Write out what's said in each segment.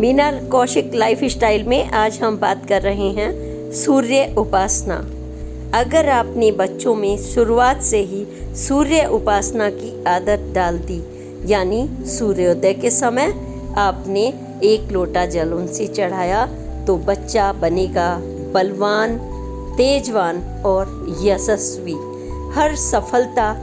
Meena Kaushik life style में आज हम बात कर रहे हैं सूर्य उपासना। अगर आपने बच्चों में शुरुआत से ही सूर्य उपासना की आदत डाल दी, यानी सूर्योदय के समय आपने 1 लोटा जल उनसे चढ़ाया, तो बच्चा बनेगा बलवान, तेजवान और यशस्वी। हर सफलता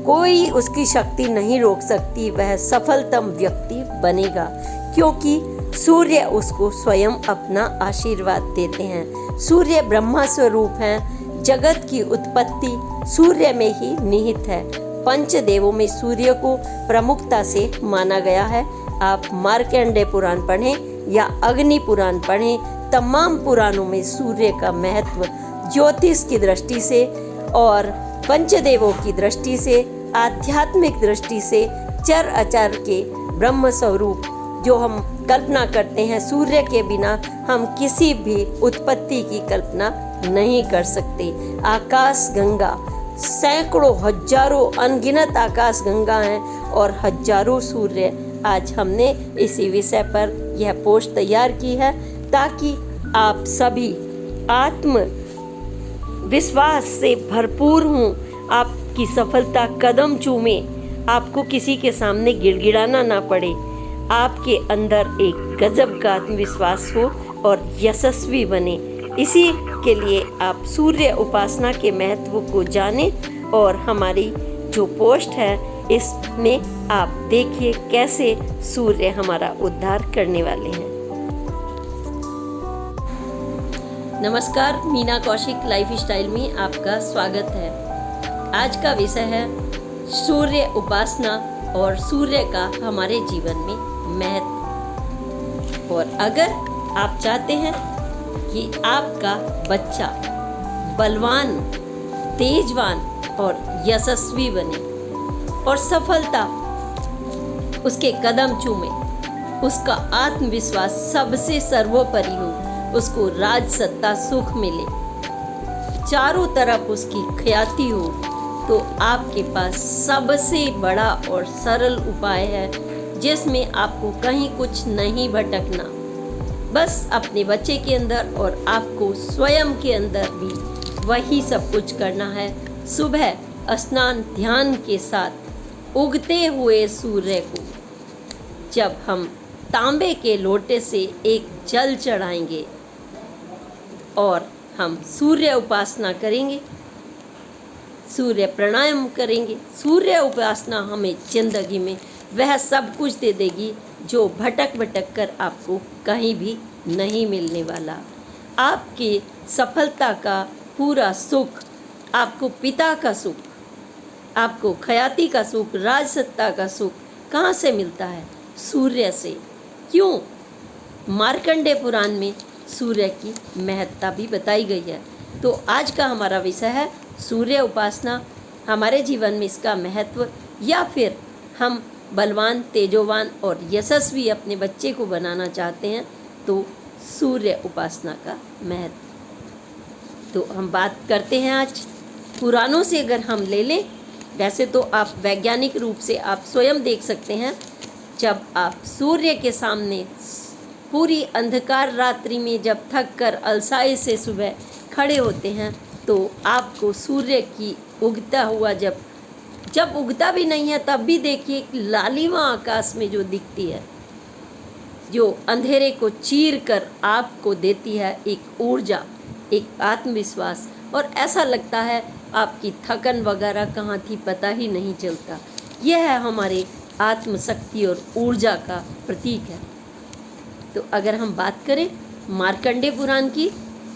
कोई उसकी शक्ति नहीं रोक सकती, वह सफलतम व्यक्ति बनेगा, क्योंकि सूर्य उसको स्वयं अपना आशीर्वाद देते हैं। सूर्य ब्रह्मा स्वरूप हैं। जगत की उत्पत्ति सूर्य में ही निहित है। पंचदेवों में सूर्य को प्रमुखता से माना गया है। आप मार्कंडेय पुराण पढ़ें या अग्नि पुराण पढ़ें, तमाम पुराणों में सूर्य का महत्व ज्योतिष की दृष्टि से और पंचदेवों की दृष्टि से, आध्यात्मिक दृष्टि से, चर अचर के ब्रह्म स्वरूप जो हम कल्पना करते हैं, सूर्य के बिना हम किसी भी उत्पत्ति की कल्पना नहीं कर सकते। आकाश गंगा, सैकड़ों हजारों अनगिनत आकाश गंगा हैं और हजारों सूर्य। आज हमने इसी विषय पर यह पोस्ट तैयार की है ताकि आप सभी आत्म विश्वास से भरपूर हों, आपकी सफलता कदम चूमे, आपको किसी के सामने गिड़गिड़ाना ना पड़े, आपके अंदर एक गजब का आत्मविश्वास हो और यशस्वी बने। इसी के लिए आप सूर्य उपासना के महत्व को जानें और हमारी जो पोस्ट है इसमें आप देखिए कैसे सूर्य हमारा उद्धार करने वाले हैं। नमस्कार, मीना कौशिक लाइफ स्टाइल में आपका स्वागत है। आज का विषय है सूर्य उपासना और सूर्य का हमारे जीवन में महत्व। और अगर आप चाहते हैं कि आपका बच्चा बलवान, तेजवान और यशस्वी बने और सफलता उसके कदम चूमे, उसका आत्मविश्वास सबसे सर्वोपरि हो, उसको राज सत्ता सुख मिले, चारों तरफ उसकी ख्याति हो, तो आपके पास सबसे बड़ा और सरल उपाय है जिसमें आपको कहीं कुछ नहीं भटकना। बस अपने बच्चे के अंदर और आपको स्वयं के अंदर भी वही सब कुछ करना है। सुबह स्नान ध्यान के साथ उगते हुए सूर्य को जब हम तांबे के लोटे से एक जल चढ़ाएंगे और हम सूर्य उपासना करेंगे, सूर्य प्राणायाम करेंगे, सूर्य उपासना हमें जिंदगी में वह सब कुछ दे देगी जो भटक कर आपको कहीं भी नहीं मिलने वाला। आपकी सफलता का पूरा सुख, आपको पिता का सुख, आपको ख्याति का सुख, राजसत्ता का सुख कहाँ से मिलता है? सूर्य से। क्यों? मार्कंडेय पुराण में सूर्य की महत्ता भी बताई गई है। तो आज का हमारा विषय है सूर्य उपासना, हमारे जीवन में इसका महत्व, या फिर हम बलवान, तेजोवान और यशस्वी अपने बच्चे को बनाना चाहते हैं तो सूर्य उपासना का महत्व। तो हम बात करते हैं आज पुराणों से। अगर हम ले लें, वैसे तो आप वैज्ञानिक रूप से आप स्वयं देख सकते हैं, जब आप सूर्य के सामने पूरी अंधकार रात्रि में जब थक कर अलसाई से सुबह खड़े होते हैं तो आपको सूर्य की उगता हुआ जब उगता भी नहीं है तब भी देखिए लालिमा आकाश में जो दिखती है, जो अंधेरे को चीर कर आपको देती है एक ऊर्जा, एक आत्मविश्वास, और ऐसा लगता है आपकी थकन वगैरह कहाँ थी पता ही नहीं चलता। यह है हमारे आत्मशक्ति और ऊर्जा का प्रतीक है। तो अगर हम बात करें मार्कंडेय पुराण की,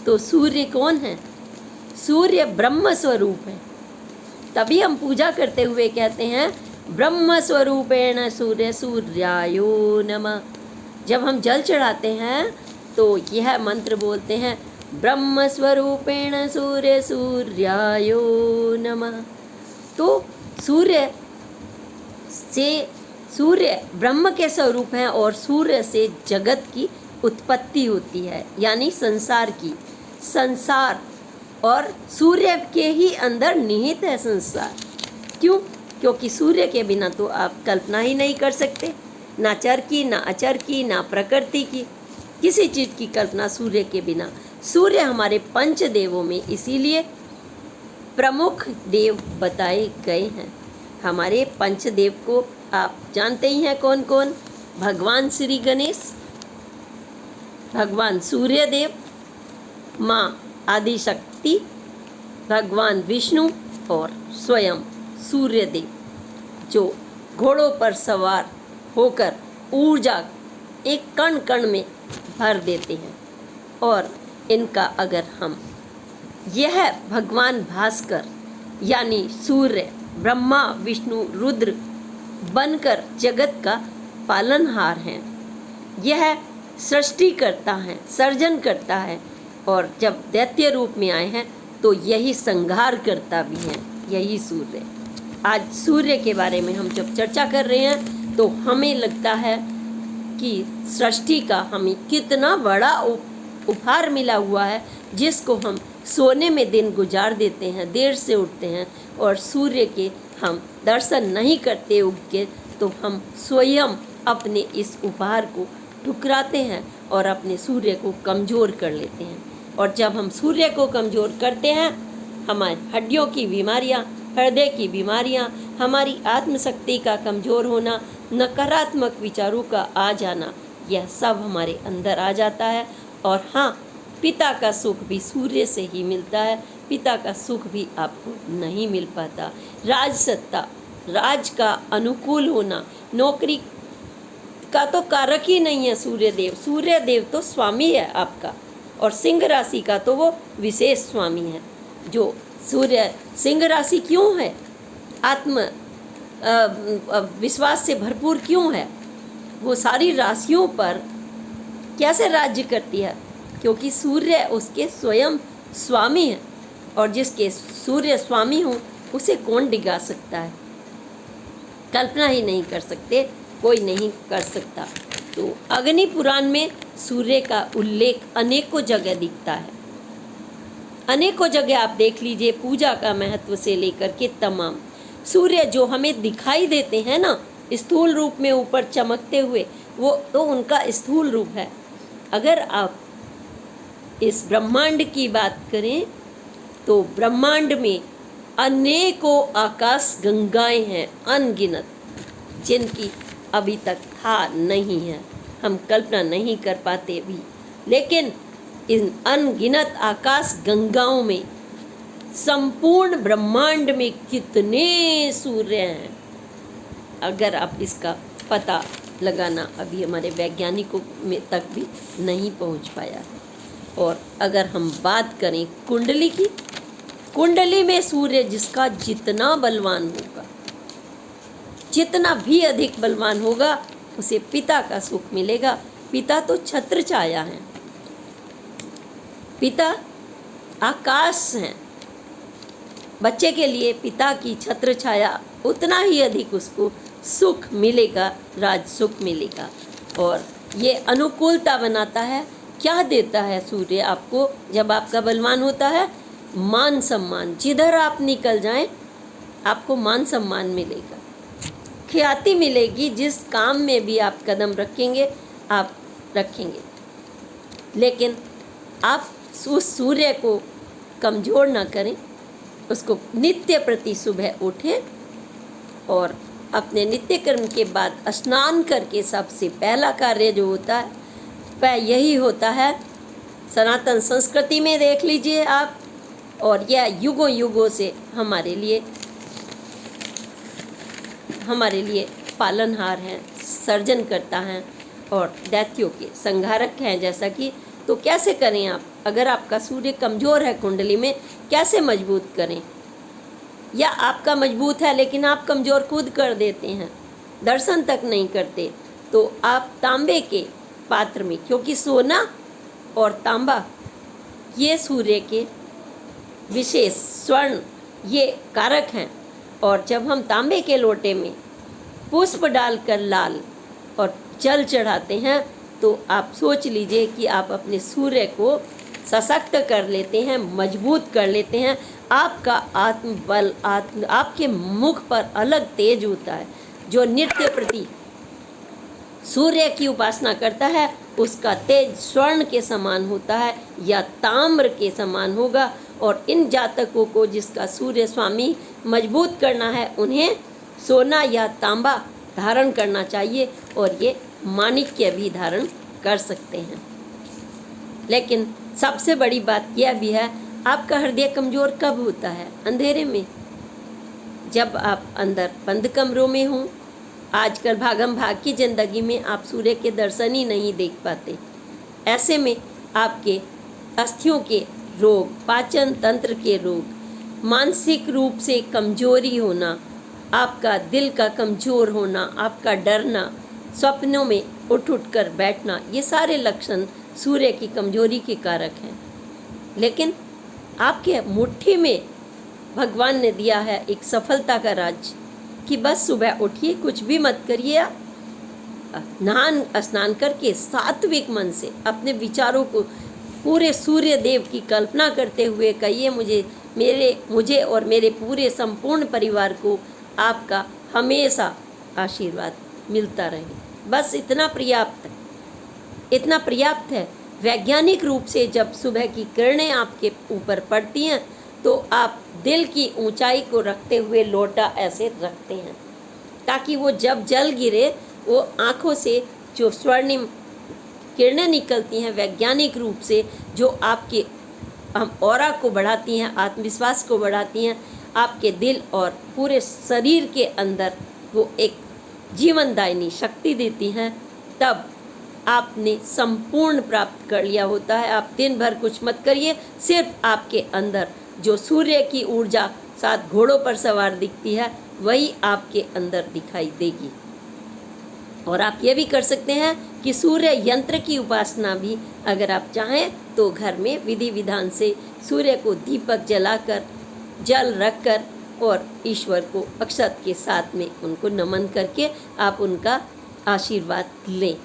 तो सूर्य कौन है? सूर्य ब्रह्म स्वरूप है। तभी हम पूजा करते हुए कहते हैं ब्रह्म स्वरूपेण सूर्य सूर्यायो नमः। जब हम जल चढ़ाते हैं तो यह मंत्र बोलते हैं ब्रह्म स्वरूपेण सूर्य सूर्यायो नमः। तो सूर्य ब्रह्म के स्वरूप हैं और सूर्य से जगत की उत्पत्ति होती है, यानी संसार की। संसार और सूर्य के ही अंदर निहित है संसार। क्यों? क्योंकि सूर्य के बिना तो आप कल्पना ही नहीं कर सकते। ना चर की, ना अचर की, ना प्रकृति की, किसी चीज़ की कल्पना सूर्य के बिना। सूर्य हमारे पंच देवों में इसीलिए प्रमुख देव बताए गए हैं। हमारे पंचदेव को आप जानते ही हैं कौन कौन? भगवान श्री गणेश, भगवान सूर्य देव, माँ आदिशक्ति, भगवान विष्णु और स्वयं सूर्य देव, जो घोड़ों पर सवार होकर ऊर्जा एक कण कण में भर देते हैं। और इनका अगर हम यह भगवान भास्कर यानी सूर्य ब्रह्मा विष्णु रुद्र बनकर जगत का पालनहार हैं। यह सृष्टि करता है, सर्जन करता है, और जब दैत्य रूप में आए हैं तो यही संहार करता भी है, यही सूर्य। आज सूर्य के बारे में हम जब चर्चा कर रहे हैं तो हमें लगता है कि सृष्टि का हमें कितना बड़ा उपहार मिला हुआ है, जिसको हम सोने में दिन गुजार देते हैं, देर से उठते हैं और सूर्य के हम दर्शन नहीं करते उग के, तो हम स्वयं अपने इस उपहार को ठुकराते हैं और अपने सूर्य को कमज़ोर कर लेते हैं। और जब हम सूर्य को कमज़ोर करते हैं, हमारी हड्डियों की बीमारियां, हृदय की बीमारियां, हमारी आत्मशक्ति का कमज़ोर होना, नकारात्मक विचारों का आ जाना, यह सब हमारे अंदर आ जाता है। और हाँ, पिता का सुख भी सूर्य से ही मिलता है, पिता का सुख भी आपको नहीं मिल पाता। राज सत्ता, राज का अनुकूल होना, नौकरी का तो कारक ही नहीं है सूर्यदेव। सूर्यदेव तो स्वामी है आपका, और सिंह राशि का तो वो विशेष स्वामी है। जो सूर्य सिंह राशि क्यों है? आत्म विश्वास से भरपूर क्यों है? वो सारी राशियों पर कैसे राज्य करती है? क्योंकि सूर्य उसके स्वयं स्वामी है, और जिसके सूर्य स्वामी हो उसे कौन डिगा सकता है? कल्पना ही नहीं कर सकते, कोई नहीं कर सकता। तो अग्नि पुराण में सूर्य का उल्लेख अनेकों जगह दिखता है, अनेकों जगह आप देख लीजिए। पूजा का महत्व से लेकर के तमाम सूर्य जो हमें दिखाई देते हैं ना, स्थूल रूप में ऊपर चमकते हुए, वो तो उनका स्थूल रूप है। अगर आप इस ब्रह्मांड की बात करें तो ब्रह्मांड में अनेकों आकाश गंगाएं हैं, अनगिनत, जिनकी अभी तक था नहीं है, हम कल्पना नहीं कर पाते भी। लेकिन इन अनगिनत आकाश गंगाओं में संपूर्ण ब्रह्मांड में कितने सूर्य हैं, अगर आप इसका पता लगाना अभी हमारे वैज्ञानिकों में तक भी नहीं पहुंच पाया। और अगर हम बात करें कुंडली की, कुंडली में सूर्य जिसका जितना बलवान होगा, जितना भी अधिक बलवान होगा, उसे पिता का सुख मिलेगा। पिता तो छत्र छाया है, पिता आकाश हैं। बच्चे के लिए पिता की छत्र छाया उतना ही अधिक उसको सुख मिलेगा, राज सुख मिलेगा। और ये अनुकूलता बनाता है। क्या देता है सूर्य आपको जब आपका बलवान होता है? मान सम्मान। जिधर आप निकल जाएं आपको मान सम्मान मिलेगा, ख्याति मिलेगी। जिस काम में भी आप कदम रखेंगे आप रखेंगे, लेकिन आप उस सूर्य को कमज़ोर ना करें, उसको नित्य प्रति सुबह उठें और अपने नित्य कर्म के बाद स्नान करके सबसे पहला कार्य जो होता है वह यही होता है। सनातन संस्कृति में देख लीजिए आप, और यह युगों युगों से हमारे लिए पालनहार हैं, सर्जन करता है और दैत्यों के संहारक हैं। जैसा कि तो कैसे करें आप? अगर आपका सूर्य कमज़ोर है कुंडली में, कैसे मजबूत करें? या आपका मजबूत है लेकिन आप कमज़ोर खुद कर देते हैं, दर्शन तक नहीं करते, तो आप तांबे के पात्र में, क्योंकि सोना और तांबा ये सूर्य के विशेष, स्वर्ण ये कारक हैं। और जब हम तांबे के लोटे में पुष्प डालकर लाल और जल चढ़ाते हैं, तो आप सोच लीजिए कि आप अपने सूर्य को सशक्त कर लेते हैं, मजबूत कर लेते हैं। आपका आत्मबल, आपके मुख पर अलग तेज होता है, जो नित्य प्रति सूर्य की उपासना करता है उसका तेज स्वर्ण के समान होता है या ताम्र के समान होगा। और इन जातकों को जिसका सूर्य स्वामी मजबूत करना है उन्हें सोना या तांबा धारण करना चाहिए और ये माणिक्य भी धारण कर सकते हैं। लेकिन सबसे बड़ी बात यह भी है, आपका हृदय कमज़ोर कब होता है? अंधेरे में, जब आप अंदर बंद कमरों में हों। आजकल भागम भाग की ज़िंदगी में आप सूर्य के दर्शन ही नहीं देख पाते। ऐसे में आपके अस्थियों के रोग, पाचन तंत्र के रोग, मानसिक रूप से कमजोरी होना, आपका दिल का कमज़ोर होना, आपका डरना, स्वप्नों में उठ कर बैठना, ये सारे लक्षण सूर्य की कमजोरी के कारक हैं। लेकिन आपके मुट्ठी में भगवान ने दिया है एक सफलता का राज कि बस सुबह उठिए, कुछ भी मत करिए, नहान स्नान करके सात्विक मन से अपने विचारों को पूरे सूर्य देव की कल्पना करते हुए कहिए, मुझे और मेरे पूरे संपूर्ण परिवार को आपका हमेशा आशीर्वाद मिलता रहे। बस इतना पर्याप्त है। वैज्ञानिक रूप से जब सुबह की किरणें आपके ऊपर पड़ती हैं तो आप दिल की ऊंचाई को रखते हुए लोटा ऐसे रखते हैं ताकि वो जब जल गिरे वो आँखों से जो स्वर्णिम किरणें निकलती हैं वैज्ञानिक रूप से जो आपके ऑरा को बढ़ाती हैं, आत्मविश्वास को बढ़ाती हैं, आपके दिल और पूरे शरीर के अंदर वो एक जीवनदायिनी शक्ति देती हैं, तब आपने संपूर्ण प्राप्त कर लिया होता है। आप दिन भर कुछ मत करिए, सिर्फ आपके अंदर जो सूर्य की ऊर्जा 7 घोड़ों पर सवार दिखती है वही आपके अंदर दिखाई देगी। और आप ये भी कर सकते हैं कि सूर्य यंत्र की उपासना भी अगर आप चाहें तो घर में विधि विधान से सूर्य को दीपक जलाकर, जल रखकर और ईश्वर को अक्षत के साथ में उनको नमन करके आप उनका आशीर्वाद लें।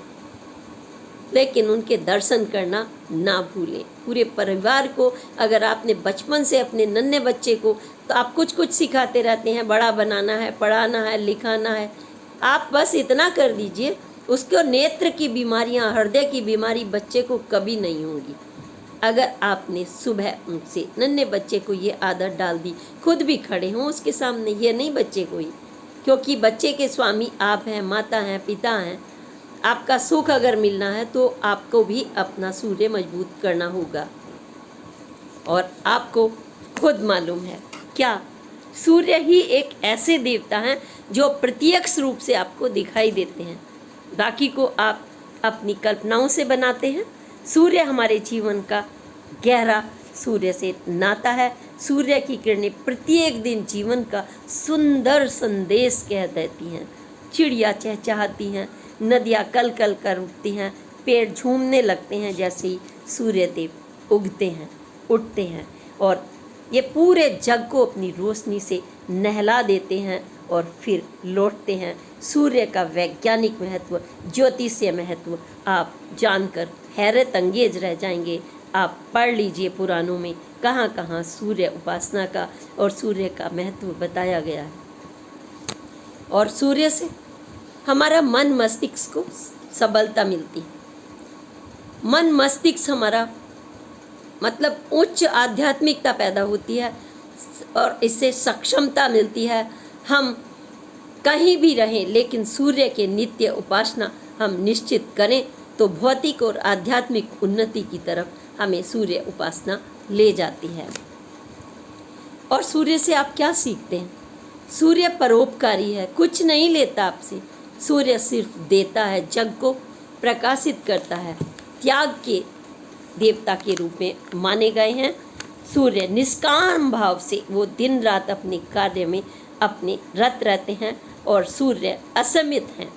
लेकिन उनके दर्शन करना ना भूलें। पूरे परिवार को अगर आपने बचपन से अपने नन्हे बच्चे को तो आप कुछ सिखाते रहते हैं, बड़ा बनाना है, पढ़ाना है, लिखाना है, आप बस इतना कर दीजिए, उसको नेत्र की बीमारियां, हृदय की बीमारी बच्चे को कभी नहीं होगी। अगर आपने सुबह उनसे नन्हे बच्चे को ये आदत डाल दी, खुद भी खड़े हों उसके सामने, ये नहीं बच्चे को ही, क्योंकि बच्चे के स्वामी आप हैं, माता हैं, पिता हैं। आपका सुख अगर मिलना है तो आपको भी अपना सूर्य मजबूत करना होगा। और आपको खुद मालूम है क्या, सूर्य ही एक ऐसे देवता हैं जो प्रत्यक्ष रूप से आपको दिखाई देते हैं, बाकी को आप अपनी कल्पनाओं से बनाते हैं। सूर्य हमारे जीवन का गहरा सूर्य से नाता है। सूर्य की किरणें प्रत्येक दिन जीवन का सुंदर संदेश कह देती हैं। चिड़िया चहचहाती हैं, नदियाँ कल कल कर उठती हैं, पेड़ झूमने लगते हैं जैसे ही सूर्य देव उगते हैं, उठते हैं, और ये पूरे जग को अपनी रोशनी से नहला देते हैं और फिर लौटते हैं। सूर्य का वैज्ञानिक महत्व, ज्योतिषीय महत्व आप जानकर हैरत अंगेज रह जाएंगे। आप पढ़ लीजिए पुराणों में कहाँ कहाँ सूर्य उपासना का और सूर्य का महत्व बताया गया है। और सूर्य से हमारा मन मस्तिष्क को सबलता मिलती है। मन मस्तिष्क हमारा मतलब उच्च आध्यात्मिकता पैदा होती है और इससे सक्षमता मिलती है। हम कहीं भी रहें लेकिन सूर्य के नित्य उपासना हम निश्चित करें तो भौतिक और आध्यात्मिक उन्नति की तरफ हमें सूर्य उपासना ले जाती है। और सूर्य से आप क्या सीखते हैं? सूर्य परोपकारी है, कुछ नहीं लेता आपसे। सूर्य सिर्फ देता है, जग को प्रकाशित करता है। त्याग के देवता के रूप में माने गए हैं। सूर्य निष्काम भाव से वो दिन रात अपने कार्य में अपने रत रहते हैं और सूर्य असीमित हैं,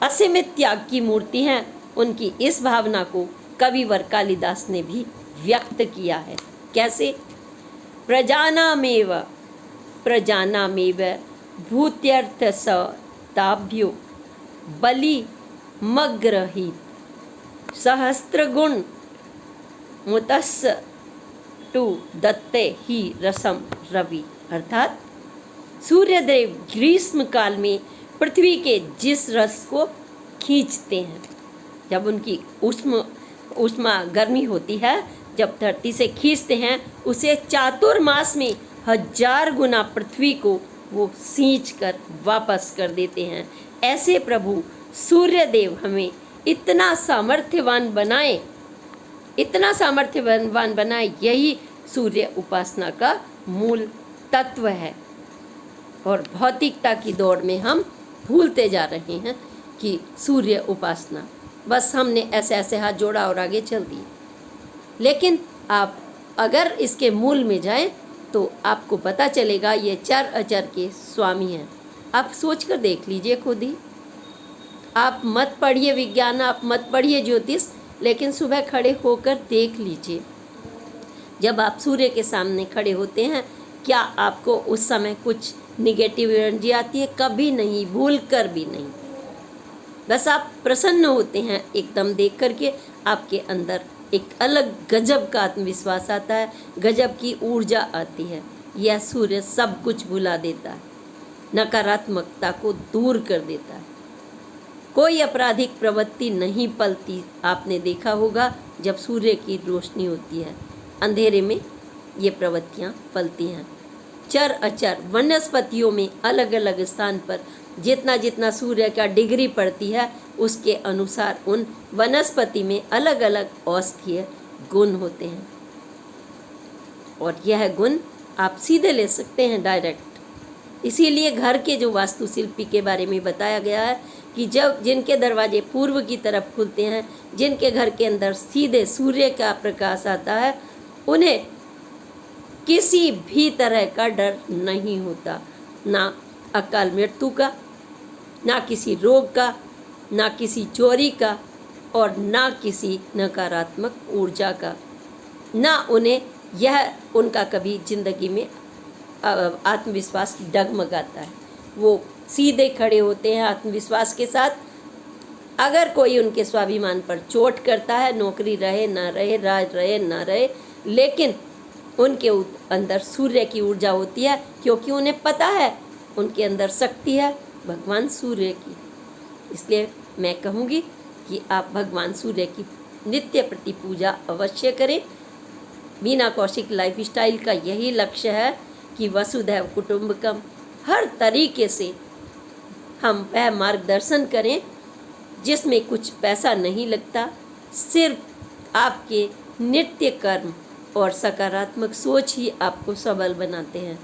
असीमित त्याग की मूर्ति हैं। उनकी इस भावना को कविवर कालिदास ने भी व्यक्त किया है। कैसे? प्रजानामेव भूत्यर्थ स ताभ्यो बलि मग्रहीत सहस्त्रगुण मुतस्य टू दत्ते ही रसम रवि। अर्थात सूर्यदेव ग्रीष्म काल में पृथ्वी के जिस रस को खींचते हैं। जब उनकी उष्मा गर्मी होती है, जब धरती से खींचते हैं, उसे चातुर्मास में 1000 गुना पृथ्वी को वो सींच कर वापस कर देते हैं। ऐसे प्रभु सूर्य देव हमें इतना सामर्थ्यवान बनाए, इतना सामर्थ्यवान बनाए, यही सूर्य उपासना का मूल तत्व है। और भौतिकता की दौड़ में हम भूलते जा रहे हैं कि सूर्य उपासना, बस हमने ऐसे ऐसे हाथ जोड़ा और आगे चल दिए। लेकिन आप अगर इसके मूल में जाएं तो आपको पता चलेगा ये चर अचर के स्वामी हैं। आप सोच कर देख लीजिए खुद ही। आप मत पढ़िए विज्ञान, आप मत पढ़िए ज्योतिष, लेकिन सुबह खड़े होकर देख लीजिए। जब आप सूर्य के सामने खड़े होते हैं, क्या आपको उस समय कुछ निगेटिव एनर्जी आती है? कभी नहीं, भूल कर भी नहीं। बस आप प्रसन्न होते हैं एकदम देख करके। आपके अंदर एक अलग गजब का आत्मविश्वास आता है, गजब की ऊर्जा आती है। यह सूर्य सब कुछ भुला देता है, नकारात्मकता को दूर कर देता है। कोई आपराधिक प्रवृत्ति नहीं पलती। आपने देखा होगा जब सूर्य की रोशनी होती है, अंधेरे में ये प्रवृत्तियाँ पलती हैं। चर अचर वनस्पतियों में अलग अलग स्थान पर जितना जितना सूर्य का डिग्री पड़ती है, उसके अनुसार उन वनस्पति में अलग अलग औषधीय गुण होते हैं। और यह गुण आप सीधे ले सकते हैं, डायरेक्ट। इसीलिए घर के जो वास्तुशिल्पी के बारे में बताया गया है कि जब जिनके दरवाजे पूर्व की तरफ खुलते हैं, जिनके घर के अंदर सीधे सूर्य का प्रकाश आता है, उन्हें किसी भी तरह का डर नहीं होता, ना अकाल मृत्यु का, ना किसी रोग का, ना किसी चोरी का, और ना किसी नकारात्मक ऊर्जा का। ना उन्हें यह उनका कभी जिंदगी में आत्मविश्वास डगमगाता है। वो सीधे खड़े होते हैं आत्मविश्वास के साथ। अगर कोई उनके स्वाभिमान पर चोट करता है, नौकरी रहे ना रहे, राज रहे ना रहे, लेकिन उनके अंदर सूर्य की ऊर्जा होती है, क्योंकि उन्हें पता है उनके अंदर शक्ति है भगवान सूर्य की। इसलिए मैं कहूँगी कि आप भगवान सूर्य की नित्य प्रति पूजा अवश्य करें। मीना कौशिक लाइफस्टाइल का यही लक्ष्य है कि वसुधैव कुटुंबकम, हर तरीके से हम वह मार्गदर्शन करें जिसमें कुछ पैसा नहीं लगता, सिर्फ आपके नित्य कर्म और सकारात्मक सोच ही आपको सबल बनाते हैं।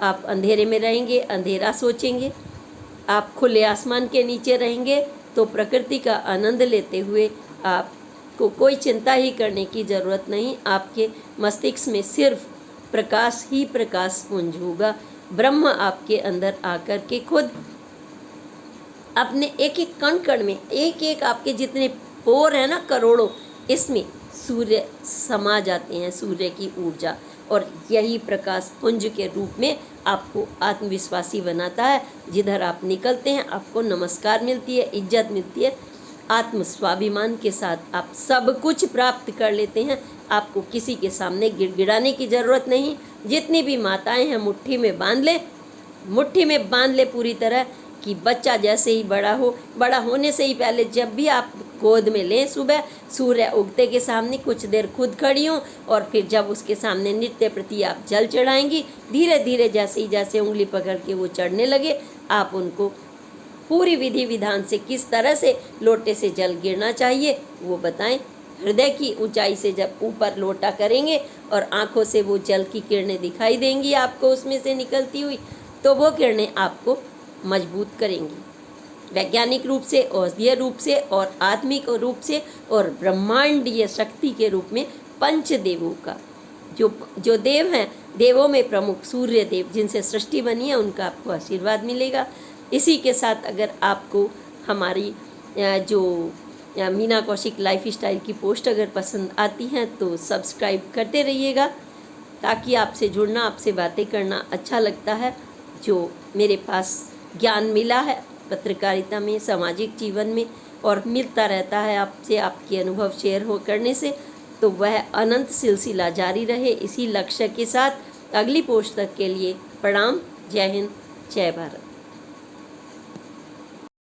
आप अंधेरे में रहेंगे, अंधेरा सोचेंगे। आप खुले आसमान के नीचे रहेंगे तो प्रकृति का आनंद लेते हुए आपको कोई चिंता ही करने की ज़रूरत नहीं। आपके मस्तिष्क में सिर्फ प्रकाश ही प्रकाश पुंज होगा। ब्रह्म आपके अंदर आकर के खुद अपने एक एक कण कण में, एक एक आपके जितने पोर हैं ना, करोड़ों, इसमें सूर्य समा जाते हैं, सूर्य की ऊर्जा। और यही प्रकाश पुंज के रूप में आपको आत्मविश्वासी बनाता है। जिधर आप निकलते हैं आपको नमस्कार मिलती है, इज्जत मिलती है। आत्म स्वाभिमान के साथ आप सब कुछ प्राप्त कर लेते हैं। आपको किसी के सामने गिड़गिड़ाने की ज़रूरत नहीं। जितनी भी माताएं हैं मुट्ठी में बांध ले, मुट्ठी में बांध ले पूरी तरह, कि बच्चा जैसे ही बड़ा हो, बड़ा होने से ही पहले जब भी आप गोद में लें, सुबह सूर्य उगते के सामने कुछ देर खुद खड़ी हों, और फिर जब उसके सामने नित्य प्रति आप जल चढ़ाएंगी, धीरे धीरे जैसे उंगली पकड़ के वो चढ़ने लगे, आप उनको पूरी विधि विधान से किस तरह से लोटे से जल गिरना चाहिए वो बताएं। हृदय की ऊंचाई से जब ऊपर लोटा करेंगे और आँखों से वो जल की किरणें दिखाई देंगी आपको उसमें से निकलती हुई, तो वो किरणें आपको मजबूत करेंगी वैज्ञानिक रूप से, औषधीय रूप से, और आत्मिक रूप से, और ब्रह्मांडीय शक्ति के रूप में। पंचदेवों का जो देव हैं, देवों में प्रमुख सूर्य देव जिनसे सृष्टि बनी है, उनका आपको आशीर्वाद मिलेगा। इसी के साथ अगर आपको हमारी जो मीना कौशिक लाइफस्टाइल की पोस्ट अगर पसंद आती हैं तो सब्सक्राइब करते रहिएगा, ताकि आपसे जुड़ना, आपसे बातें करना अच्छा लगता है। जो मेरे पास ज्ञान मिला है पत्रकारिता में, सामाजिक जीवन में, और मिलता रहता है आपसे, आपके अनुभव शेयर हो करने से, तो वह अनंत सिलसिला जारी रहे। इसी लक्ष्य के साथ अगली पोस्ट तक के लिए प्रणाम। जय हिंद, जय भारत।